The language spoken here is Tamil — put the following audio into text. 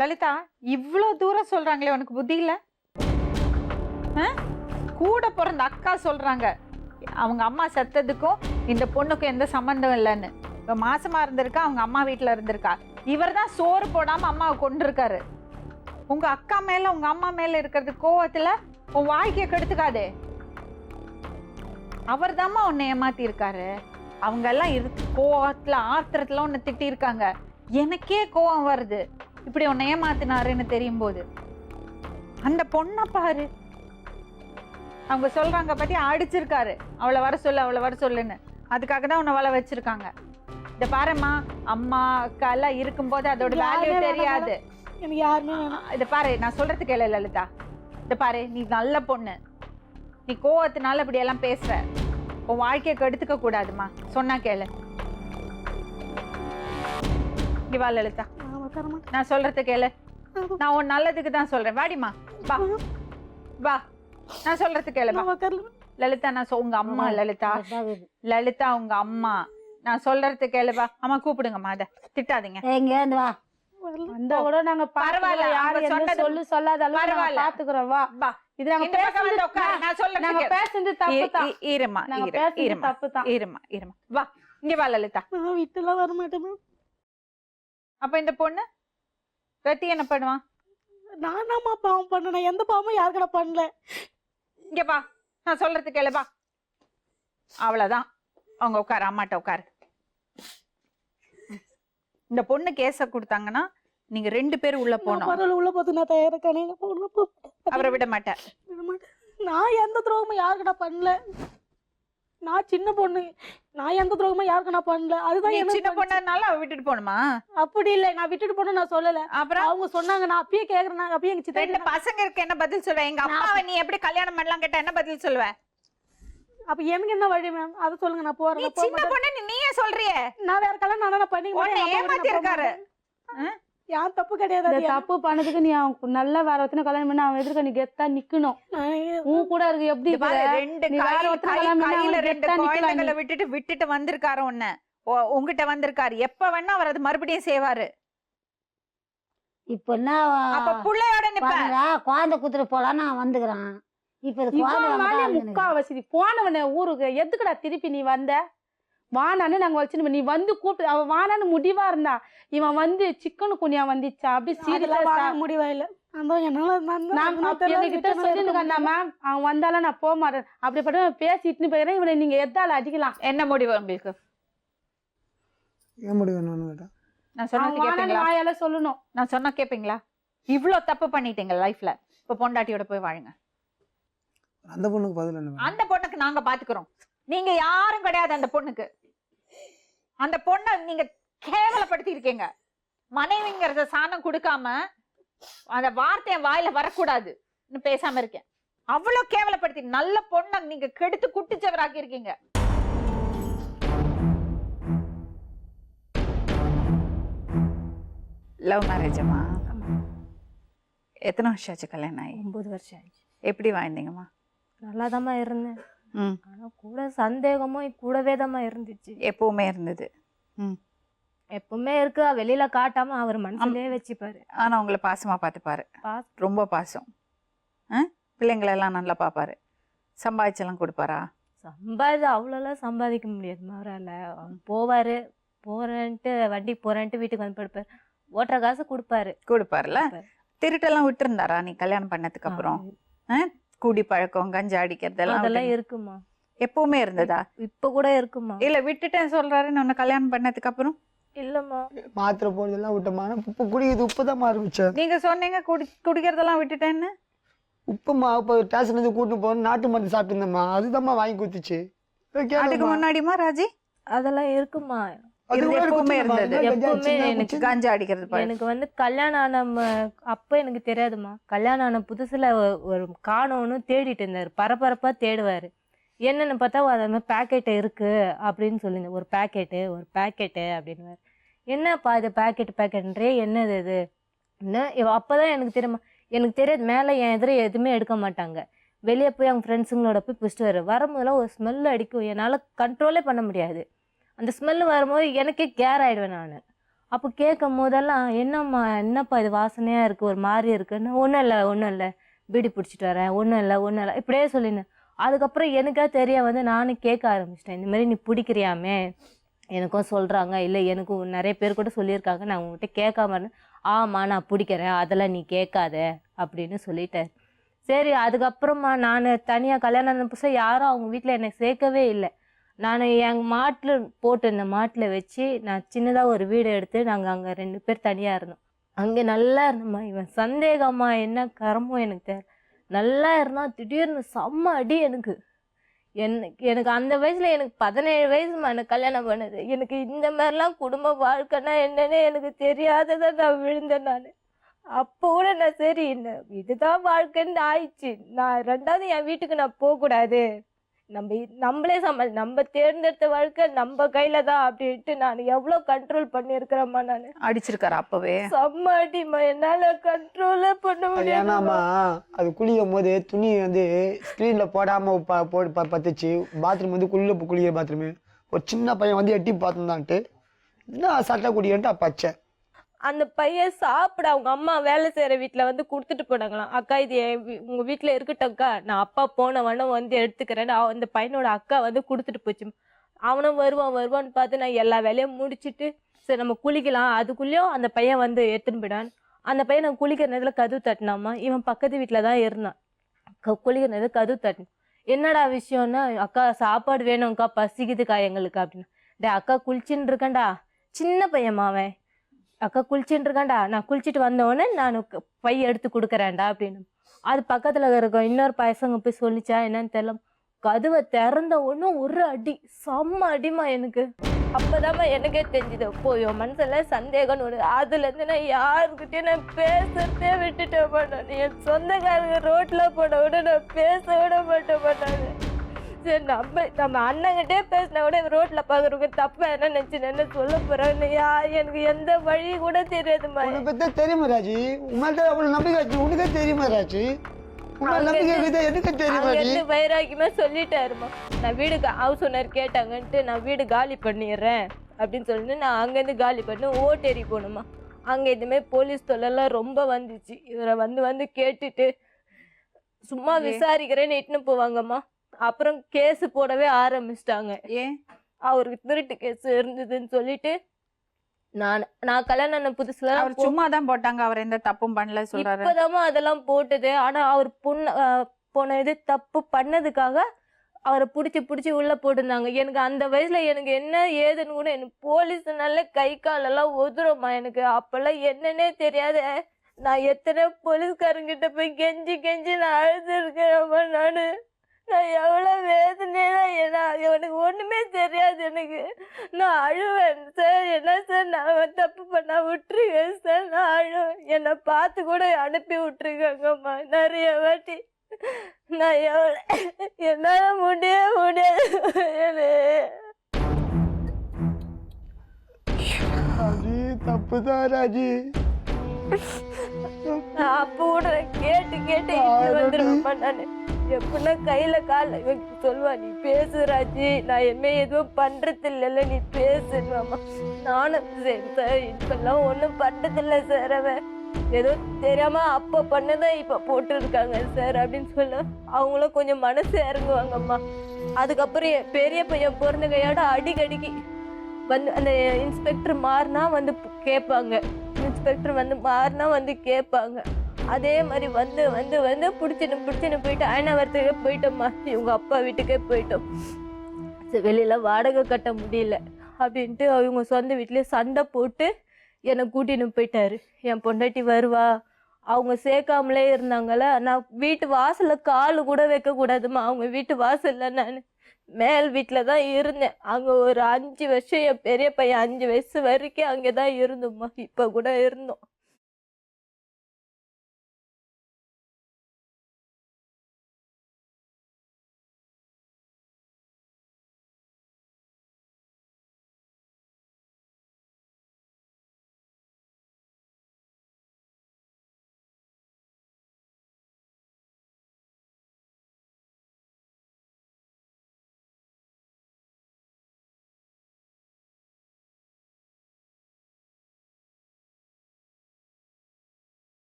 லலிதா, இவ்ளோ தூரம் சொல்றாங்களே, உனக்கு புத்தி இல்ல? கூட பிறந்த அக்கா சொல்றாங்க அவங்க அம்மா செத்ததுக்கும் இந்த பொண்ணுக்கும் எந்த சம்பந்தம் இல்லைன்னு. இப்ப மாசமா இருந்திருக்கா, அவங்க அம்மா வீட்டுல இருந்திருக்கா. இவர் தான் சோறு போடாம அம்மாவை கொண்டிருக்காரு. உங்க அக்கா மேல உங்க அம்மா மேல இருக்கிறது கோவத்துல உன் வாழ்க்கைய கெடுத்துக்காதே. அவர் தாம்மா உன்னை ஏமாத்தி இருக்காரு. அவங்க எல்லாம் கோவத்துல ஆத்திரத்துல உன்னை திட்டி இருக்காங்க. எனக்கே கோவம் வருது இப்படி உன்னை ஏமாத்தினாருன்னு தெரியும் போது. அந்த பொண்ணை பாரு, அவங்க சொல்றாங்க பத்தி அடிச்சிருக்காரு, அவளை வர சொல்லு அவளை வர சொல்லுன்னு. அதுக்காக தான் உன்னை வள வச்சிருக்காங்க. இத பாருமா, அம்மா அக்கா எல்லாம் இருக்கும்போது அதோட வேல்யூ தெரியாது. இத பாரு, நான் சொல்றது கேளு லலிதா. இத பாரு, நீ நல்ல பொண்ணு, நீ கோவத்தினால இப்படி எல்லாம் பேசுற. உன் வாழ்க்கையை கெடுத்துக்க கூடாதுமா, சொன்னா கேளு. இங்க வா லலிதா, நான் சொல்றது கேளு. நான் உன் நல்லதுக்கு தான் சொல்றேன். வாடிமா, வா வா, நான் சொல்றது கேளு. லலிதா, நான் உங்க அம்மா லலிதா, லலிதா உங்க அம்மா, நான் சொல்றது கேளு. வா அம்மா, கூப்பிடுங்கம்மா, அத திட்டாதீங்க. வா அந்த கூட நாங்க பரவாயில்ல, யாரு என்ன சொல்லு சொல்லாத பரவாயில்ல, பாத்துக்கிறோம். வா வா, இது நாங்க பேசுறது உட்கார், நான் சொல்றது நாங்க பேசுறது தப்பு தான். ஈரமா நாங்க பேசுறது தப்பு தான். ஈரமா ஈரமா, வா இங்க வா லலிதா. நான் வீட்டுல வர மாட்டேன். அப்ப இந்த பொண்ணு ரத்தி என்ன பண்ணுவான்? நானாமா பாவம் பண்ணேன்? எந்த பாவமும் யாருக்கட பண்ணல. இங்க வா, நான் சொல்றது கேளு. வா, அவ்வளவுதான். அவங்க உட்காரு, அம்மாட்ட உட்காரு. இந்த பொண்ணு கேஸ கொடுத்தாங்கன்னா நீங்க 2 பேரும் உள்ள போனோம். உள்ள போது நான் தயாரிக்கானே, அவரை விட மாட்டேன். நான் எந்த துரோகமும் யாருக்கட பண்ணல. நான் சின்ன பொண்ணு, நான் எந்த துரோகமும் யாருக்கட பண்ணல. அதுதான் சின்ன பொண்ணனால அவ விட்டுட்டு போணுமா? அப்படி இல்ல, நான் விட்டுட்டு போன நான் சொல்லல. அப்புறம் அவங்க சொன்னாங்க, நான் அப்பயே கேக்குறேன். அப்பயே எங்க சின்ன 2 பசங்க இருக்கு, என்ன பதில் சொல்லுவேன்? எங்க அம்மாவை நீ எப்படி கல்யாணம் பண்ணலாம் கேட்டா என்ன பதில் சொல்லுவேன்? அப்ப எனக்கு என்ன வழி மேம், அத சொல்லுங்க. நான் போறேன். சின்ன பொண்ணு நீயே சொல்றியே. நான் வேற கல்யாணம் நானே பண்ணி ஏமாத்தி இருக்காரு. யார் தப்பு கிடையாது. தப்பு பண்ணதுக்கு நீ அவன் நல்ல வேற ஒருத்தனை கல்யாணம் பண்ணி அவன் எதிர்க்க நீ கெத்தா நிக்கணும். உன் கூட இருக்கு எப்படி 2 குழந்தைகளை விட்டுட்டு வந்திருக்காரு. உன்ன உங்ககிட்ட வந்திருக்காரு. எப்ப வேணா அவர் அது மறுபடியும் செய்வாரு. இப்ப என்ன அப்ப புள்ளையோட நிப்பா, குழந்தை குத்துட்டு போலாம் நான் வந்துக்கிறேன். முக்காவாசி போனவன ஊருக்கு எதுக்குடா திருப்பி நீ வந்த? வானான்னு நாங்க வச்சு நீ வந்து கூப்பிட்டு அவன் வானான்னு முடிவா இருந்தா, இவன் வந்து சிக்கனு குனியா வந்துச்சா அப்படி சீரியஸா முடிவா இல்ல. மேம் அவன் வந்தாலும் நான் போக மாட்டேன் அப்படிப்பட்ட பேசிட்டு போயிடுறேன். இவனை நீங்க எதால அடிக்கலாம். என்ன முடிவு உங்களுக்கு? நான் சொன்ன சொல்லணும். நான் சொன்னா கேப்பீங்களா? இவ்வளவு தப்பு பண்ணிட்டீங்க லைஃப்ல, இப்ப பொண்டாட்டியோட போய் வாழுங்க. அந்த பொண்ணுக்கு பதில் என்ன? அந்த பொண்ணுக்கு நாங்க பாத்துக்கிறோம். நீங்க யாரும் கிடையாது அந்த பொண்ணுக்கு. அந்த பொண்ணை நீங்க கேவலப்படுத்தி இருக்கீங்க. மனைவிங்கிறத சாணம் கொடுக்காம அந்த வார்த்தை என் வாயில வரக்கூடாது பேசாம இருக்கேன். அவ்வளவு கேவலப்படுத்தி நல்ல பொண்ணை நீங்க கெடுத்து குட்டிச்சவராக்கி இருக்கீங்க. லவ் மேரேஜமா? எத்தனை வருஷம் ஆச்சு கல்யாணம் ஆகி? 9 வருஷம் ஆச்சு. எப்படி வாழ்ந்தீங்கம்மா? நல்லாதாம்மா இருந்தேன். ஆனா கூட சந்தேகமும் கூடவே தாம்மா இருந்துச்சு. எப்பவுமே இருந்தது. எப்பவுமே இருக்கு, வெளியில காட்டாம அவர் மனசுலயே வச்சுப்பாரு. ஆனா உங்களை பாசமா பாத்துப்பாரு, ரொம்ப பாசம். பிள்ளைங்களை எல்லாம் நல்லா பாப்பாரு. சம்பாதிச்செல்லாம் கொடுப்பாரா? அவ்வளோலாம் சம்பாதிக்க முடியாதுமா அவரால். போவாரு, போறேன்ட்டு வண்டிக்கு போறேன்ட்டு வீட்டுக்கு வந்து படுப்பாரு. ஓட்டுற காசு கொடுப்பாருல. திருட்டெல்லாம் விட்டு இருந்தாரா நீ கல்யாணம் பண்ணதுக்கு அப்புறம்? குடி பழக்கம், கஞ்சா அடிக்கிறதெல்லாம் அதெல்லாம் இருக்குமா? எப்பவுமே இருந்ததா? இப்ப கூட இருக்குமா? இல்ல விட்டுட்டேன் சொல்றாருன்னு உன்னை கல்யாணம் பண்ணதுக்கு அப்புறம்? இல்லம்மா, மாத்திரை போடுறதெல்லாம் விட்டமா. உப்பு குடிக்கிறது உப்புதான் ஆரம்பிச்சேன். நீங்க சொன்னீங்க குடிக்கிறதெல்லாம் விட்டுட்டேன்னு. உப்புமா இப்போ ஸ்டேஷன்ல இருந்து கூட்டிட்டு போன நாட்டு மருந்து சாப்பிட்டுருந்தேம்மா, அதுதான்மா வாங்கி கொடுத்துச்சு. அதுக்கு முன்னாடிமா ராஜி? அதெல்லாம் இருக்குமா? எப்பவுமே இருந்தது. எப்பவுமே எனக்கு கஞ்சா அடிக்கிறது. எனக்கு வந்து கல்யாணம் ஆன அப்ப எனக்கு தெரியாதுமா. கல்யாணம் ஆன புதுசுல ஒரு காணோன்னு தேடிட்டு இருந்தாரு, பரபரப்பா தேடுவாரு. என்னன்னு பார்த்தா அது மாதிரி பேக்கெட்டு இருக்கு அப்படின்னு சொல்லியிருந்தேன். ஒரு பேக்கெட்டு அப்படின்னு. என்னப்பா இது பேக்கெட்டுன்றே, என்னது இது என்ன? அப்பதான் எனக்கு தெரியுமா, எனக்கு தெரியாது. மேலே என் எதிரே எதுவுமே எடுக்க மாட்டாங்க. வெளியே போய் அவங்க ஃப்ரெண்ட்ஸுங்களோட போய் பிடிச்சிட்டு வரும்போதெல்லாம் ஒரு ஸ்மெல் அடிக்கும், என்னால் கண்ட்ரோலே பண்ண முடியாது. அந்த ஸ்மெல்லு வரும்போது எனக்கே கேர் ஆகிடுவேன் நான். அப்போ கேட்கும் போதெல்லாம் என்னப்பா இது வாசனையாக இருக்குது ஒரு மாதிரி இருக்குன்னு, ஒன்றும் இல்லை பீடி பிடிச்சிட்டு வரேன், ஒன்றும் இல்லை இப்படியே சொல்லினேன். அதுக்கப்புறம் எனக்கா தெரிய வந்து நானும் கேட்க ஆரம்பிச்சிட்டேன், இந்த மாதிரி நீ பிடிக்கிறியாமே எனக்கும் சொல்கிறாங்க, இல்லை எனக்கும் நிறைய பேர் கூட சொல்லியிருக்காங்க, நான் உங்ககிட்ட கேட்காம இருந்தேன். ஆமாம் நான் பிடிக்கிறேன், அதெல்லாம் நீ கேட்காத அப்படின்னு சொல்லிட்டேன். சரி, அதுக்கப்புறமா நான் தனியாக கல்யாணம் புதுசாக யாரும் அவங்க வீட்டில் என்னை சேர்க்கவே இல்லை. நான் எங்கள் மாட்டில் போட்டு இந்த மாட்டில் வச்சு நான் சின்னதாக ஒரு வீடு எடுத்து நாங்கள் அங்கே 2 பேர் தனியாக இருந்தோம். அங்கே நல்லா இருந்தோம்மா. இவன் சந்தேகமா என்ன கரமோ எனக்கு தெரியல, நல்லா இருந்தால் திடீர்னு செம்ம அடி. எனக்கு அந்த வயசில் எனக்கு 17 வயசுமா எனக்கு கல்யாணம் பண்ணுது. எனக்கு இந்த மாதிரிலாம் குடும்ப வாழ்க்கைன்னா என்னன்னு எனக்கு தெரியாததை நான் விழுந்தேன். நான் அப்போ கூட நான் சரி இதுதான் வாழ்க்கைன்னு ஆயிடுச்சு, நான் 2வது என் வீட்டுக்கு நான் போகக்கூடாது, நம்மளே நம்ம தேர்ந்தெடுத்த வாழ்க்கை நம்ம கையில தான் அப்படின்ட்டு நான் எவ்வளவு கண்ட்ரோல் பண்ணிருக்கிறேம்மா. நான் அடிச்சிருக்காரு அப்பவே செம்ம அடிமா, என்னால கண்ட்ரோலே பண்ண முடியாது. ஏன்னாமா அது குளிக்கும் போது துணி வந்து ஸ்க்ரீன்ல போடாம பத்துச்சு. பாத்ரூம் வந்து குளிக்கிற பாத்ரூமு ஒரு சின்ன பையன் வந்து எட்டி பார்த்துதான்ட்டு என்ன சட்டை குடிக்கிட்டு பச்சை. அந்த பையன் சாப்பிட அவங்க அம்மா வேலை செய்யற வீட்டுல வந்து கொடுத்துட்டு போனாங்களாம். அக்கா இது உங்க வீட்டுல இருக்கட்டும்க்கா, நான் அப்பா போனவனும் வந்து எடுத்துக்கிறேன்னு அந்த பையனோட அக்கா வந்து கொடுத்துட்டு போச்சு. அவனும் வருவான்னு பார்த்து நான் எல்லா வேலையும் முடிச்சுட்டு சரி நம்ம குளிக்கலாம், அதுக்குள்ளேயும் அந்த பையன் வந்து எடுத்துன்னு போயிடான். அந்த பையன் நான் குளிக்கிற நேரத்தில் கதவு தட்டினாமா. இவன் பக்கத்து வீட்டில் தான் இருந்தான். குளிக்கிற நேரத்தில் கதவு தட்டினான். என்னடா விஷயம்னா, அக்கா சாப்பாடு வேணும்க்கா, பசிக்குதுக்கா எங்களுக்கு அப்படின்னு. அக்கா குளிச்சுன்னு இருக்கேன்டா, சின்ன பையன்மா அவன், அக்கா குளிச்சுட்டு இருக்காண்டா, நான் குளிச்சுட்டு வந்தோடனே நான் பை எடுத்து கொடுக்குறேன்டா அப்படின்னு. அது பக்கத்தில் இருக்கும் இன்னொரு பசங்க போய் சொல்லிச்சா என்னன்னு தெரியல, கதவை திறந்த ஒன்றும் ஒரு அடி, செம்ம அடிமா. எனக்கு அப்போதாம்மா எனக்கே தெரிஞ்சுது, போயும் மனசுல சந்தேகம்னு ஒன்று. அதுலேருந்து நான் யாருக்கிட்டே நான் பேசுறதே விட்டுட்டேன்ப்பா. நான் என் சொந்தக்காரங்க ரோட்டில் போன விட நான் பேச விட மாட்டேன்ப்பா. நான் சரி நம்ம அண்ணங்கிட்டே பேசினா கூட ரோட்ல பாக்குறவங்க தப்பா என்ன நினைச்சு என்ன சொல்ல போறான்னு எனக்கு எந்த வழி கூட தெரியாதுமா. தெரியுமா ராஜி, உங்கள்கிட்ட அவ்வளவு நம்பிக்கை வச்சு உனக்கே தெரியுமா ராஜி, எனக்கு தெரியுமா? வைராக்கியமா சொல்லிட்டாருமா, நான் வீடு ஹவுஸ் ஓனர் கேட்டாங்கன்ட்டு நான் வீடு காலி பண்ணிடுறேன் அப்படின்னு சொல்லிட்டு நான் அங்கேருந்து காலி பண்ணி ஓட்டேரி போகணுமா. அங்கே இதுமாதிரி போலீஸ் தொல்லைலாம் ரொம்ப வந்துச்சு. இவரை வந்து கேட்டுட்டு சும்மா விசாரிக்கிறேன்னு இட்டுன்னு போவாங்கம்மா. அப்புறம் கேஸ் போடவே ஆரம்பிச்சிட்டாங்க. ஏன் அவருக்கு திருட்டு கேஸ் இருந்ததுன்னு சொல்லிட்டு நான் கல்யாணம் புதுசுல சும்மா தான் போட்டாங்க, அவர் எந்த தப்பும் பண்ணல சொல்றாரு. இப்பதாம்மா அதெல்லாம் போட்டது. ஆனா அவர் போன இது தப்பு பண்ணதுக்காக அவரை பிடிச்சி உள்ள போட்டிருந்தாங்க. எனக்கு அந்த வயசுல எனக்கு என்ன ஏதுன்னு கூட எனக்கு போலீஸ்னால கை காலெல்லாம் ஒதுரும்மா. எனக்கு அப்பெல்லாம் என்னன்னே தெரியாத நான் எத்தனை போலீஸ்காரங்கிட்ட போய் கெஞ்சி நான் அழுதுருக்கிறேம்மா. நான் எவ்வளோ வேதனையா, எனக்கு ஒன்றுமே தெரியாது. எனக்கு நான் அழுவேன் சார், என்ன சார் நான் தப்பு பண்ணா விட்டுருங்க சார், நான் அழுவேன். என்னை பார்த்து கூட அனுப்பி விட்டுருக்காங்கம்மா நிறைய வாட்டி. நான் என்னால் முடியாது. தப்புதான் ராஜி. நான் அப்போ கூட கேட்டு வந்துருவேன்ப்பா. நான் எப்படின்னா கையில கால சொல்லுவா, நீ பேசு ராஜி, நான் என்ன எதுவும் பண்றது இல்லைல்ல, நீ பேசுவாமா. நானும் சரி சார் இப்பெல்லாம் ஒன்றும் பண்றது இல்லை சார், அவன் ஏதோ தெரியாம அப்போ பண்ணதான் இப்ப போட்டு இருக்காங்க சார் அப்படின்னு சொல்ல அவங்களும் கொஞ்சம் மனசு இறங்குவாங்கம்மா. அதுக்கப்புறம் என் பெரிய பையன் பிறந்த கையோட அடிக்கடிக்கு வந்து அந்த இன்ஸ்பெக்டர் மாறினா வந்து கேட்பாங்க, இன்ஸ்பெக்டர் வந்து மாறினா வந்து கேட்பாங்க. அதே மாதிரி வந்து பிடிச்சின்னு போயிட்டு அயனாவரத்துக்கே போயிட்டோம்மா. இவங்க அப்பா வீட்டுக்கே போயிட்டோம். வெளியில வாடகை கட்ட முடியல அப்படின்ட்டு அவங்க சொந்த வீட்லயே சண்டை போட்டு என்னை கூட்டின்னு போயிட்டாரு. என் பொண்டாட்டி வருவா, அவங்க சேர்க்காமலே இருந்தாங்கள, நான் வீட்டு வாசல்ல காலு கூட வைக்க கூடாதுமா. அவங்க வீட்டு வாசல்ல நான் மேல் வீட்டில் தான் இருந்தேன். அங்கே ஒரு 5 வருஷம் என் பெரிய பையன் 5 வயசு வரைக்கும் அங்கே தான் இருந்தோம்மா. இப்போ கூட இருந்தோம்.